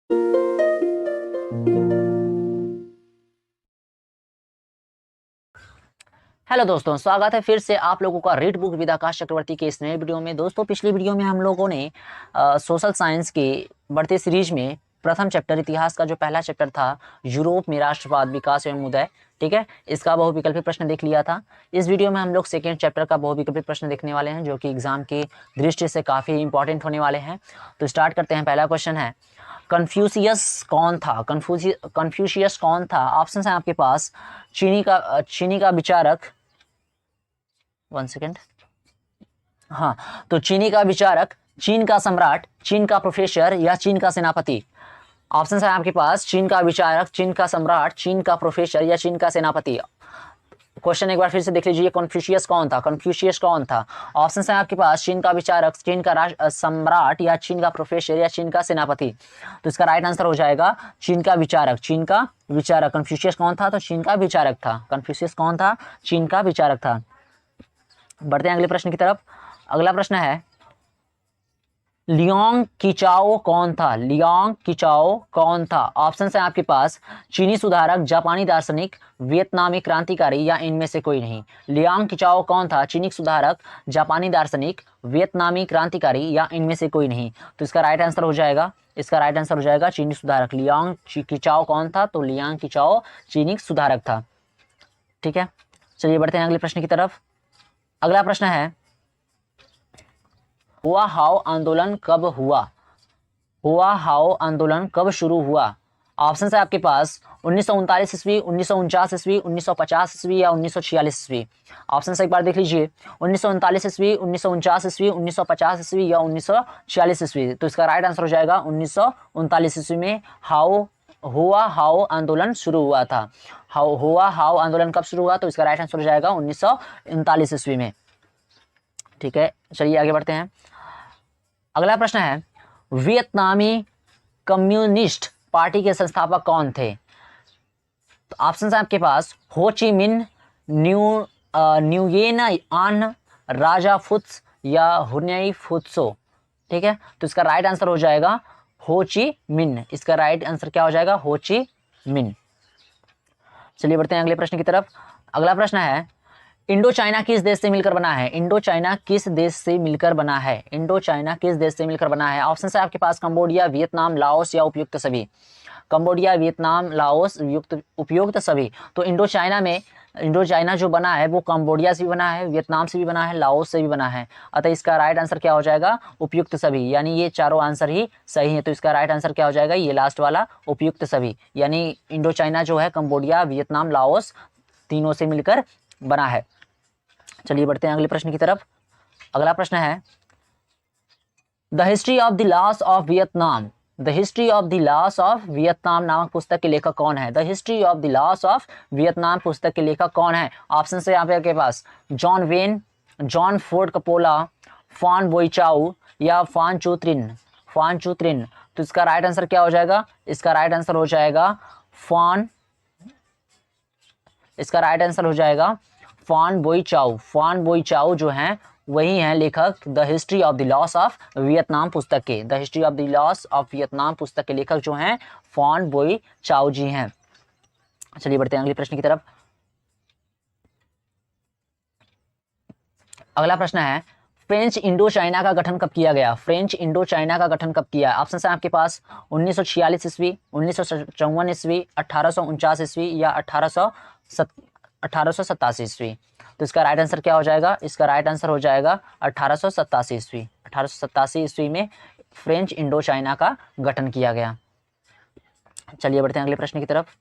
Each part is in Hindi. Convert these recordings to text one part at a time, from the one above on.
हेलो दोस्तों, स्वागत है फिर से आप लोगों का रीड बुक विद आकाश चक्रवर्ती के इस नए वीडियो में। दोस्तों, पिछली वीडियो में हम लोगों ने सोशल साइंस की बढ़ती सीरीज में प्रथम चैप्टर इतिहास का जो पहला चैप्टर था, यूरोप में राष्ट्रवाद, विकास एवं उदय, ठीक है, इसका बहुविकल्पी प्रश्न देख लिया था। इस वीडियो में हम लोग सेकेंड चैप्टर का बहुविकल्पी प्रश्न देखने वाले हैं, जो कि एग्जाम की दृष्टि से काफ़ी इंपॉर्टेंट होने वाले हैं। तो स्टार्ट करते हैं। पहला क्वेश्चन है, कन्फ्यूशियस कौन था? कन्फ्यूशियस कौन था? ऑप्शन है आपके पास, चीनी का विचारक, 1 सेकेंड, हाँ, तो चीनी का विचारक, चीन का सम्राट, चीन का प्रोफेसर या चीन का सेनापति। ऑप्शन है आपके पास, चीन का विचारक, चीन का सम्राट, चीन का प्रोफेसर या चीन का सेनापति। क्वेश्चन एक बार फिर से देख लीजिए, कन्फ्यूशियस कौन था? कन्फ्यूशियस कौन था? ऑप्शन है आपके पास, चीन का विचारक, चीन का सम्राट या चीन का प्रोफेसर या चीन का सेनापति। तो इसका राइट आंसर हो जाएगा चीन का विचारक। चीन का विचारक। कन्फ्यूशियस कौन था? तो चीन का विचारक था। कन्फ्यूशियस कौन था? चीन का विचारक था। बढ़ते हैं अगले प्रश्न की तरफ। अगला प्रश्न है, लियांग कीचाओ कौन था? लियांग कीचाओ कौन था? ऑप्शन है आपके पास, चीनी सुधारक, जापानी दार्शनिक, वियतनामी क्रांतिकारी या इनमें से कोई नहीं। लियांग कीचाओ कौन था? चीनी सुधारक, जापानी दार्शनिक, वियतनामी क्रांतिकारी या इनमें से कोई नहीं। तो इसका राइट आंसर हो जाएगा, इसका राइट आंसर हो जाएगा चीनी सुधारक। लियांग कीचाओ कौन था? तो लियांग कीचाओ चीनी सुधारक था। ठीक है, चलिए बढ़ते हैं अगले प्रश्न की तरफ। अगला प्रश्न है, हुआ हाओ आंदोलन कब हुआ? हुआ हाओ आंदोलन कब शुरू हुआ? ऑप्शन है आपके पास, 1939 ईस्वी, 1949 ईस्वी, 1950 ईस्वी या 1946 ईस्वी। ऑप्शन एक बार देख लीजिए, 1939 ईस्वी, 1949 ईस्वी, 1950 ईस्वी या 1946 ईस्वी। तो इसका राइट आंसर हो जाएगा 1939 ईस्वी में हुआ हाओ आंदोलन शुरू हुआ था। हुआ हाओ आंदोलन कब शुरू हुआ? तो इसका राइट आंसर हो जाएगा 1939 ईस्वी में। ठीक है, चलिए आगे बढ़ते हैं। अगला प्रश्न है, वियतनामी कम्युनिस्ट पार्टी के संस्थापक कौन थे? तो ऑप्शन है आपके पास, हो ची मिन, न्यूयेन आन, राजा फुत्स या हुनई फुत्सो। ठीक है, तो इसका राइट आंसर हो जाएगा हो ची मिन। इसका राइट आंसर क्या हो जाएगा? हो ची मिन। चलिए बढ़ते हैं अगले प्रश्न की तरफ। अगला प्रश्न है, इंडो चाइना किस देश से मिलकर बना है? इंडो चाइना किस देश से मिलकर बना है? इंडो चाइना किस देश से मिलकर बना है? ऑप्शन है आपके पास, कंबोडिया, वियतनाम, लाओस या उपयुक्त सभी। कंबोडिया, वियतनाम, लाओस, उपयुक्त सभी। तो इंडो चाइना जो बना है वो कंबोडिया से भी बना है, वियतनाम से भी बना है, लाओस से भी बना है। अतः इसका राइट आंसर क्या हो जाएगा? उपयुक्त सभी। यानी ये चारों आंसर ही सही है। तो इसका राइट आंसर क्या हो जाएगा? ये लास्ट वाला, उपयुक्त सभी। यानी इंडो चाइना जो है कंबोडिया, वियतनाम, लाओस तीनों से मिलकर बना है। चलिए बढ़ते हैं अगले प्रश्न की तरफ। अगला प्रश्न है, the history of the loss of Vietnam, the history of the loss of Vietnam नामक पुस्तक के लेखक कौन है? The history of the loss of Vietnam पुस्तक के लेखक कौन है? ऑप्शन से यहाँ पे आपके पास, John Wayne, John Ford Coppola, Phan Boi Chau या फॉन चूत्रिन। फॉन चूत्रिन। तो इसका राइट आंसर क्या हो जाएगा? इसका राइट आंसर हो जाएगा इसका राइट आंसर हो जाएगा फॉन बोइचाउ। फॉन बोइचाउ जो हैं वही हैं लेखक the history of the loss of Vietnam पुस्तक के। The history of the loss of Vietnam पुस्तक के लेखक जो हैं फॉन बोइचाउ जी हैं। चलिए बढ़ते हैं अगले प्रश्न की तरफ। अगला प्रश्न है, फ्रेंच इंडो चाइना का गठन कब किया गया? फ्रेंच इंडो चाइना का गठन कब किया? ऑप्शन है आपके पास, 1946 ईस्वी, 1954 ईस्वी, 1849 ईस्वी या 1887 ईस्वी। तो इसका राइट आंसर क्या हो जाएगा? इसका राइट आंसर हो जाएगा 1887 ईस्वी। 1887 ईस्वी में फ्रेंच इंडो चाइना का गठन किया गया। चलिए बढ़ते हैं अगले प्रश्न की तरफ।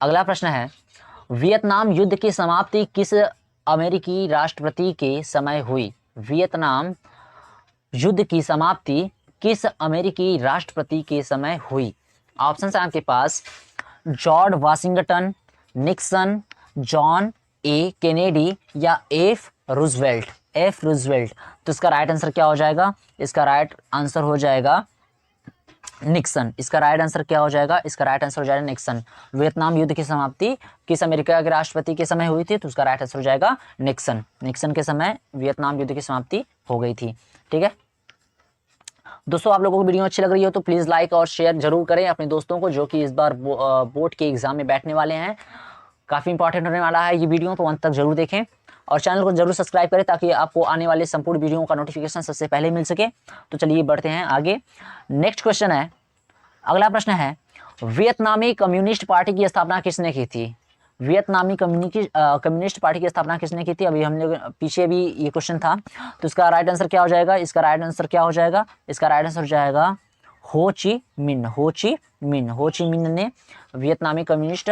अगला प्रश्न है, वियतनाम युद्ध की समाप्ति किस अमेरिकी राष्ट्रपति के समय हुई? वियतनाम युद्ध की समाप्ति किस अमेरिकी राष्ट्रपति के समय हुई? ऑप्शन है आपके पास, जॉर्ज वाशिंगटन, निक्सन, जॉन ए कैनेडी या एफ रूजवेल्ट। F Roosevelt. तो इसका राइट आंसर क्या हो जाएगा? इसका राइट आंसर हो जाएगा निक्सन। इसका राइट आंसर क्या हो जाएगा? इसका राइट आंसर हो जाएगा निक्सन। वियतनाम युद्ध की समाप्ति किस अमेरिका के राष्ट्रपति के समय हुई थी? तो उसका राइट आंसर हो जाएगा निक्सन। निक्सन के समय वियतनाम युद्ध की समाप्ति हो गई थी। ठीक है, दोस्तों आप लोगों को वीडियो अच्छी लग रही हो तो प्लीज़ लाइक और शेयर जरूर करें अपने दोस्तों को जो कि इस बार बोर्ड के एग्जाम में बैठने वाले हैं। काफ़ी इंपॉर्टेंट होने वाला है ये वीडियो, तो अंत तक जरूर देखें और चैनल को जरूर सब्सक्राइब करें ताकि आपको आने वाले संपूर्ण वीडियो का नोटिफिकेशन सबसे पहले मिल सके। तो चलिए बढ़ते हैं आगे। नेक्स्ट क्वेश्चन है, अगला प्रश्न है, वियतनामी कम्युनिस्ट पार्टी की स्थापना किसने की थी? वियतनामी कम्युनिस्ट पार्टी की स्थापना किसने की थी? अभी हम लोग पीछे भी ये क्वेश्चन था, तो इसका राइट आंसर क्या हो जाएगा? इसका राइट आंसर क्या हो जाएगा? इसका राइट आंसर हो जाएगा हो ची मिन। हो ची मिन, हो ची मिन ने वियतनामी कम्युनिस्ट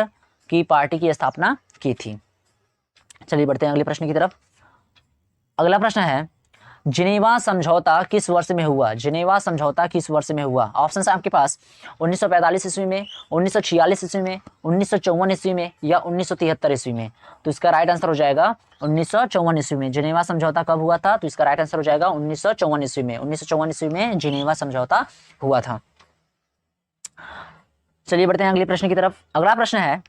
की पार्टी की स्थापना की थी। चलिए बढ़ते हैं अगले प्रश्न की तरफ। अगला प्रश्न है, जिनेवा समझौता किस वर्ष में हुआ? जिनेवा समझौता किस वर्ष में हुआ? ऑप्शन है आपके पास 1945 ईस्वी में, 1946 ईस्वी में, 1954 ईस्वी में या 1973 ईस्वी में। तो इसका राइट आंसर हो जाएगा 1954 ईस्वी में। जिनेवा समझौता कब हुआ था? तो इसका राइट आंसर हो जाएगा 1954 ईस्वी में। 1954 ईस्वी में जिनेवा समझौता हुआ था। चलिए बढ़ते हैं अगले प्रश्न की तरफ। अगला प्रश्न है,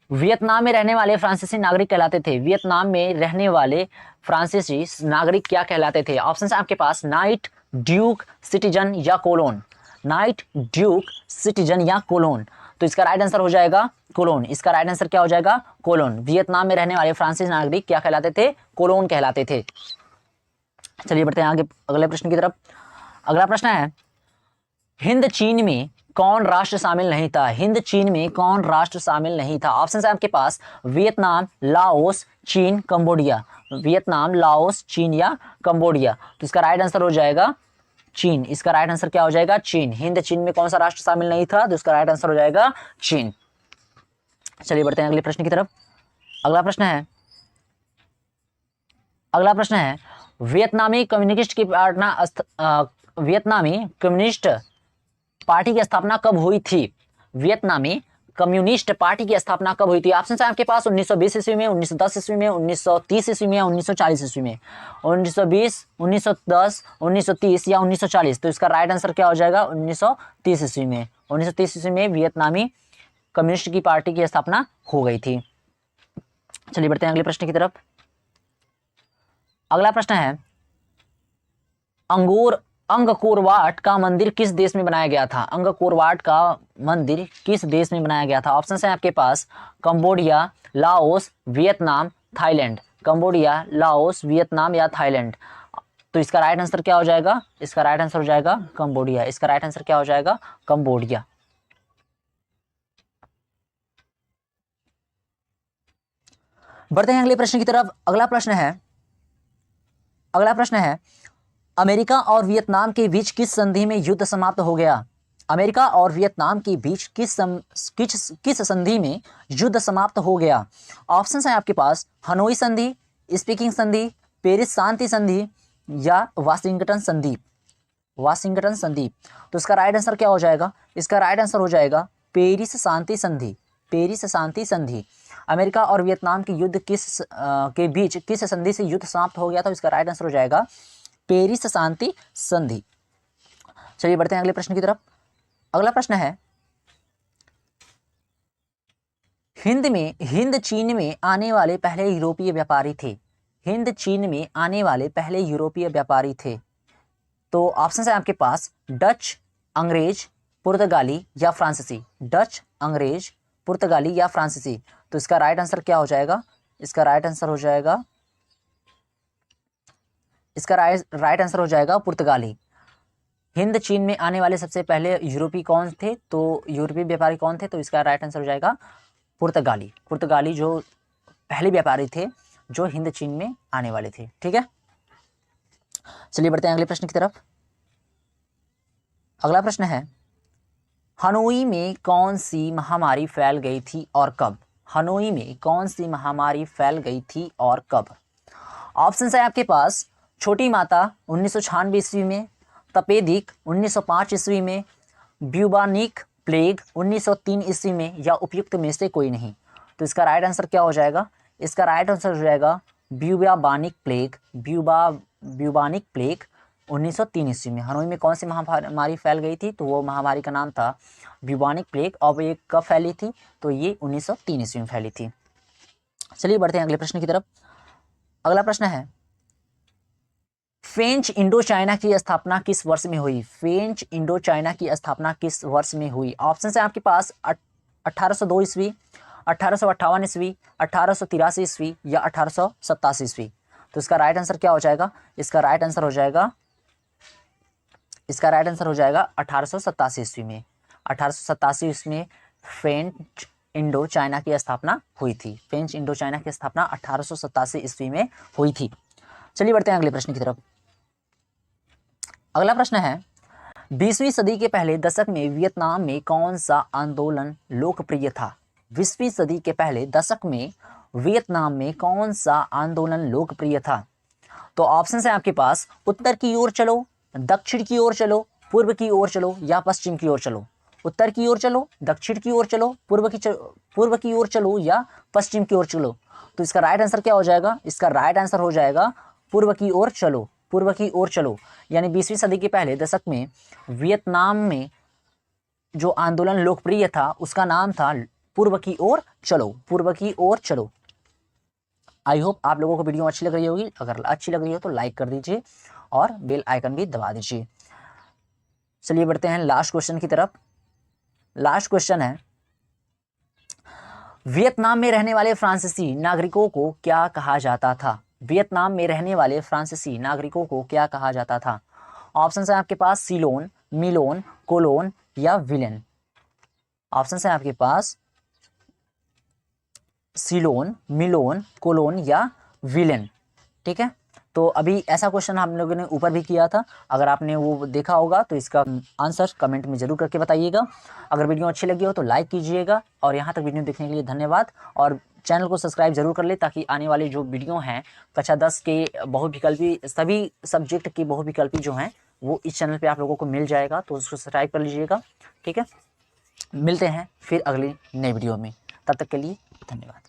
वियतनाम में रहने वाले फ्रांसीसी नागरिक कहलाते थे। वियतनाम में रहने वाले फ्रांसीसी नागरिक क्या कहलाते थे? ऑप्शन है आपके पास नाइट, ड्यूक, सिटीजन या कोलोन। नाइट, ड्यूक, सिटीजन या कोलोन। तो इसका राइट आंसर हो जाएगा कोलोन। इसका राइट आंसर क्या हो जाएगा? कोलोन। वियतनाम में रहने वाले फ्रांसीसी नागरिक क्या कहलाते थे? कोलोन कहलाते थे। चलिए बढ़ते हैं आगे अगले प्रश्न की तरफ। अगला प्रश्न है, हिंद चीन में कौन राष्ट्र शामिल नहीं था? हिंद चीन में कौन राष्ट्र शामिल नहीं था? ऑप्शन है आपके पास वियतनाम, लाओस, चीन, कंबोडिया। वियतनाम, लाओस, चीन या कंबोडिया। तो इसका राइट आंसर हो जाएगा चीन। इसका राइट आंसर क्या हो जाएगा? चीन। हिंद चीन में कौन सा राष्ट्र शामिल नहीं था? तो इसका राइट आंसर हो जाएगा चीन। चलिए बढ़ते हैं अगले प्रश्न की तरफ। अगला प्रश्न है, अगला प्रश्न है, वियतनामी कम्युनिस्ट की वियतनामी कम्युनिस्ट पार्टी की स्थापना कब हुई थी? वियतनामी कम्युनिस्ट पार्टी की स्थापना कब हुई थी? ऑप्शन है आपके पास 1920 ईस्वी में, 1910 ईस्वी में, 1930 ईस्वी में या 1940 ईस्वी में। 1920, 1910, 1930 या 1940। तो इसका राइट आंसर क्या हो जाएगा? 1930 ईस्वी में। 1930 ईस्वी में वियतनामी कम्युनिस्ट की पार्टी की स्थापना हो गई थी। चलिए बढ़ते हैं अगले प्रश्न की तरफ। अगला प्रश्न है, अंगकोर वाट का मंदिर किस देश में बनाया गया था? अंगकोर वाट का मंदिर किस देश में बनाया गया था? ऑप्शन है आपके पास Cambodia, Laos, Vietnam, Thailand. Cambodia, Laos, Vietnam या थाईलैंड। तो इसका राइट आंसर क्या हो जाएगा? इसका राइट आंसर हो जाएगा कंबोडिया। इसका राइट आंसर क्या हो जाएगा? कंबोडिया। बढ़ते हैं अगले प्रश्न की तरफ। अगला प्रश्न है, अमेरिका और वियतनाम के बीच किस संधि में युद्ध समाप्त हो गया? अमेरिका और वियतनाम के बीच किस संधि में युद्ध समाप्त हो गया? ऑप्शन है आपके पास हनोई संधि, स्पीकिंग संधि, पेरिस शांति संधि या वाशिंगटन संधि। वाशिंगटन संधि। तो इसका राइट आंसर क्या हो जाएगा? इसका राइट आंसर हो जाएगा पेरिस शांति संधि। पेरिस शांति संधि। अमेरिका और वियतनाम के युद्ध के बीच किस संधि से युद्ध समाप्त हो गया था? इसका राइट आंसर हो जाएगा पेरिस शांति संधि। चलिए बढ़ते हैं अगले प्रश्न की तरफ। अगला प्रश्न है, हिंद चीन में आने वाले पहले यूरोपीय व्यापारी थे। हिंद चीन में आने वाले पहले यूरोपीय व्यापारी थे। तो ऑप्शन है आपके पास डच, अंग्रेज, पुर्तगाली या फ्रांसीसी। डच, अंग्रेज, पुर्तगाली या फ्रांसीसी। तो इसका राइट आंसर क्या हो जाएगा? इसका राइट आंसर हो जाएगा पुर्तगाली। हिंद चीन में आने वाले सबसे पहले यूरोपीय कौन थे? तो यूरोपीय व्यापारी कौन थे? तो इसका राइट आंसर हो जाएगा पुर्तगाली। पुर्तगाली जो पहले व्यापारी थे जो हिंद चीन में आने वाले थे। ठीक है, चलिए बढ़ते हैं अगले प्रश्न की तरफ। अगला प्रश्न है, हनोई में कौन सी महामारी फैल गई थी और कब? हनोई में कौन सी महामारी फैल गई थी और कब? ऑप्शन है आपके पास छोटी माता 1996 ईस्वी में, तपेदिक 1905 ईस्वी में, ब्यूबानिक प्लेग 1903 ईस्वी में या उपयुक्त में से कोई नहीं। तो इसका राइट आंसर क्या हो जाएगा? इसका राइट आंसर हो जाएगा ब्यूबानिक प्लेग। ब्यूबानिक प्लेग 1903 ईस्वी में। हनोई में कौन सी महामारी फैल गई थी? तो वो महामारी का नाम था ब्यूबानिक प्लेग। और ये कब फैली थी? तो ये 1903 ईस्वी में फैली थी। चलिए बढ़ते हैं अगले प्रश्न की तरफ। अगला प्रश्न है, फ्रेंच इंडो चाइना की स्थापना किस वर्ष में हुई? फ्रेंच इंडो चाइना की स्थापना किस वर्ष में हुई? ऑप्शन है आपके पास 1802 ईस्वी, 1858 ईस्वी, 1883 ईस्वी या 1887 ईस्वी। तो इसका राइट आंसर क्या हो जाएगा? इसका राइट आंसर हो जाएगा 1887 ईस्वी में। 1887 ईस्वी में फ्रेंच इंडो चाइना की स्थापना हुई थी। फ्रेंच इंडो चाइना की स्थापना 1887 ईस्वी में हुई थी। चलिए बढ़ते हैं अगले प्रश्न की तरफ। अगला प्रश्न है, 20वीं सदी के पहले दशक में वियतनाम में कौन सा आंदोलन लोकप्रिय था? 20वीं सदी के पहले दशक में वियतनाम में कौन सा आंदोलन लोकप्रिय था? तो ऑप्शन है आपके पास, उत्तर की ओर चलो, दक्षिण की ओर चलो, पूर्व की ओर चलो या पश्चिम की ओर चलो। उत्तर की ओर चलो, दक्षिण की ओर चलो, पूर्व की ओर चलो या पश्चिम की ओर चलो। तो इसका राइट आंसर क्या हो जाएगा? इसका राइट आंसर हो जाएगा पूर्व की ओर चलो। पूर्व की ओर चलो यानी 20वीं सदी के पहले दशक में वियतनाम में जो आंदोलन लोकप्रिय था उसका नाम था पूर्व की ओर चलो। पूर्व की ओर चलो। आई होप आप लोगों को वीडियो अच्छी लग रही होगी। अगर अच्छी लग रही हो तो लाइक कर दीजिए और बेल आइकन भी दबा दीजिए। चलिए बढ़ते हैं लास्ट क्वेश्चन की तरफ। लास्ट क्वेश्चन है, वियतनाम में रहने वाले फ्रांसीसी नागरिकों को क्या कहा जाता था? वियतनाम में रहने वाले फ्रांसीसी नागरिकों को क्या कहा जाता था? ऑप्शन है आपके पास सीलोन, मिलोन, कोलोन या विलेन। ऑप्शन है आपके पास सीलोन, मिलोन, कोलोन या विलेन। ठीक है, तो अभी ऐसा क्वेश्चन हम लोगों ने ऊपर भी किया था। अगर आपने वो देखा होगा तो इसका आंसर कमेंट में जरूर करके बताइएगा। अगर वीडियो अच्छी लगी हो तो लाइक कीजिएगा और यहाँ तक वीडियो देखने के लिए धन्यवाद। और चैनल को सब्सक्राइब जरूर कर ले ताकि आने वाले जो वीडियो हैं कक्षा 10 के बहुविकल्पी सभी सब्जेक्ट के बहुविकल्पी जो हैं वो इस चैनल पर आप लोगों को मिल जाएगा, तो उसको सब्सक्राइब कर लीजिएगा। ठीक है, मिलते हैं फिर अगली नई वीडियो में। तब तक के लिए धन्यवाद।